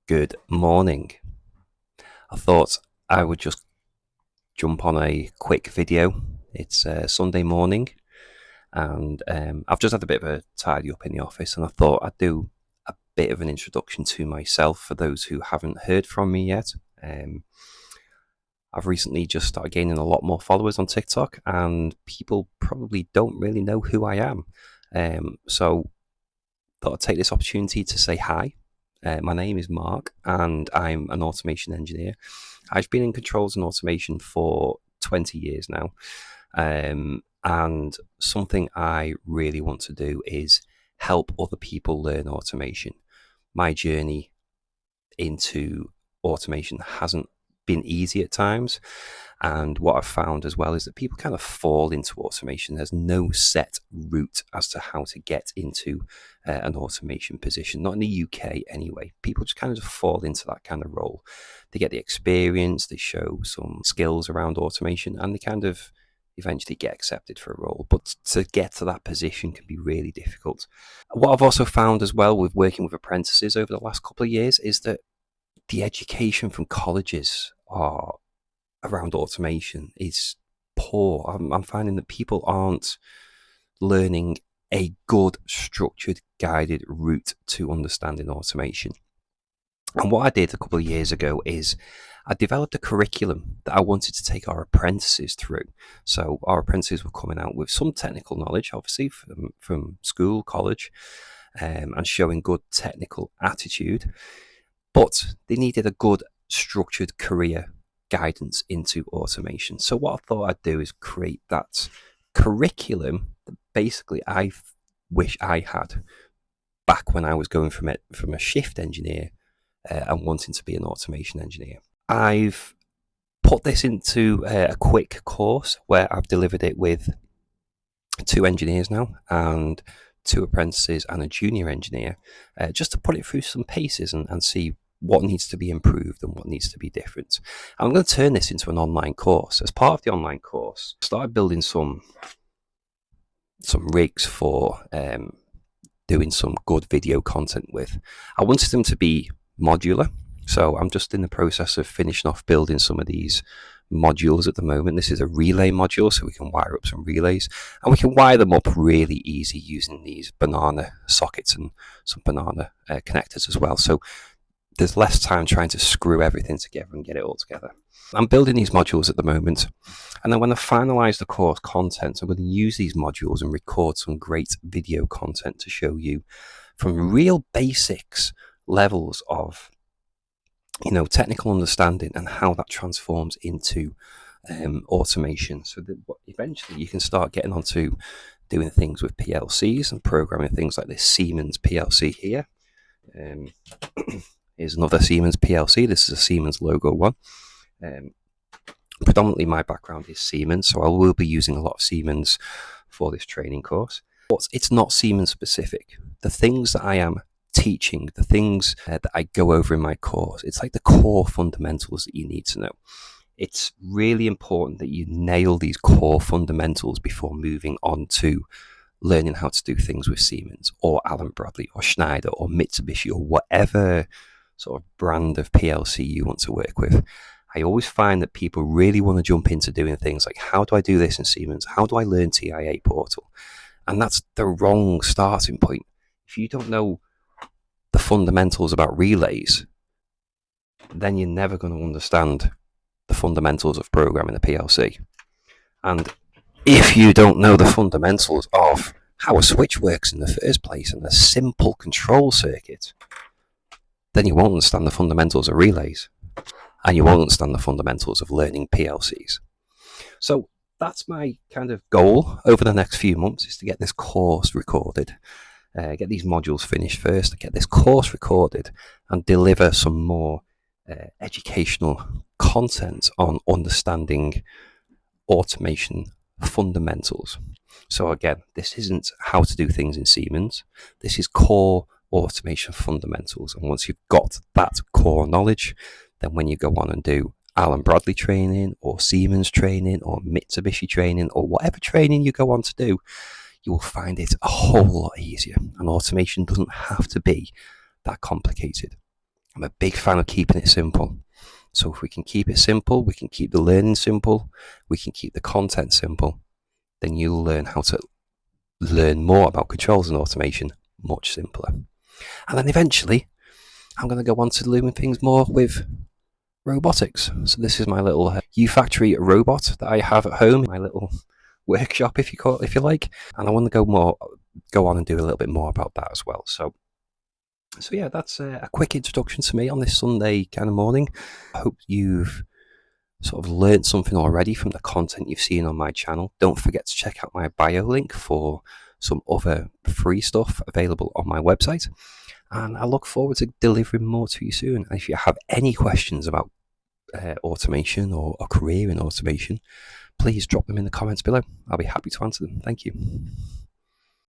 Good morning. I thought I would just jump on a quick video. It's Sunday morning, and I've just had a bit of a tidy up in the office, and I thought I'd do a bit of an introduction to myself for those who haven't heard from me yet. I've recently just started gaining a lot more followers on TikTok, and people probably don't really know who I am. So I thought I'd take this opportunity to say hi. My name is Mark, and I'm an automation engineer. I've been in controls and automation for 20 years now. And something I really want to do is help other people learn automation. My journey into automation hasn't been easy at times. And what I've found as well is that people kind of fall into automation. There's no set route as to how to get into an automation position, not in the UK anyway. People just kind of fall into that kind of role. They get the experience, they show some skills around automation, and they kind of eventually get accepted for a role. But to get to that position can be really difficult. What I've also found as well with working with apprentices over the last couple of years is that the education from colleges are around automation is poor. I'm finding that people aren't learning a good, structured, guided route to understanding automation. And what I did a couple of years ago is I developed a curriculum that I wanted to take our apprentices through. So our apprentices were coming out with some technical knowledge, obviously, from school, college, and showing good technical attitude. But they needed a good, structured career guidance into automation. So what I thought I'd do is create that curriculum that basically I wish I had back when I was going from a shift engineer and wanting to be an automation engineer. I've put this into a quick course where I've delivered it with 2 engineers now and 2 apprentices and a junior engineer, just to put it through some paces and see what needs to be improved and what needs to be different. I'm going to turn this into an online course. As part of the online course, I started building some rigs for doing some good video content with. I wanted them to be modular, so I'm just in the process of finishing off building some of these modules at the moment. This is a relay module, so we can wire up some relays, and we can wire them up really easy using these banana sockets and some banana connectors as well. So there's less time trying to screw everything together and get it all together. I'm building these modules at the moment, and then when I finalize the course content, I'm going to use these modules and record some great video content to show you from real basics levels of technical understanding and how that transforms into automation, so that eventually you can start getting onto doing things with PLCs and programming things like this Siemens PLC here. Here's another Siemens PLC. This is a Siemens logo one. Predominantly my background is Siemens, so I will be using a lot of Siemens for this training course. But it's not Siemens specific. The things that I am teaching, the things that I go over in my course, it's like the core fundamentals that you need to know. It's really important that you nail these core fundamentals before moving on to learning how to do things with Siemens or Allen Bradley or Schneider or Mitsubishi or whatever sort of brand of PLC you want to work with. I always find that people really want to jump into doing things like, how do I do this in Siemens? How do I learn TIA Portal? And that's the wrong starting point. If you don't know the fundamentals about relays, then you're never going to understand the fundamentals of programming a PLC. And if you don't know the fundamentals of how a switch works in the first place and a simple control circuit, then you won't understand the fundamentals of relays, and you won't understand the fundamentals of learning PLCs. So that's my kind of goal over the next few months, is to get this course recorded, get these modules finished first, get this course recorded, and deliver some more educational content on understanding automation fundamentals. So again, this isn't how to do things in Siemens. This is core automation fundamentals. And once you've got that core knowledge, then when you go on and do Allen Bradley training or Siemens training or Mitsubishi training or whatever training you go on to do, you will find it a whole lot easier. And automation doesn't have to be that complicated. I'm a big fan of keeping it simple. So if we can keep it simple, we can keep the learning simple, we can keep the content simple, then you'll learn how to learn more about controls and automation much simpler. And then eventually, I'm going to go on to learning things more with robotics. So this is my little U-Factory robot that I have at home, my little workshop, if you like. And I want to go on and do a little bit more about that as well. So yeah, that's a quick introduction to me on this Sunday kind of morning. I hope you've sort of learned something already from the content you've seen on my channel. Don't forget to check out my bio link for some other free stuff available on my website. And I look forward to delivering more to you soon. And if you have any questions about automation or a career in automation, please drop them in the comments below. I'll be happy to answer them. Thank you.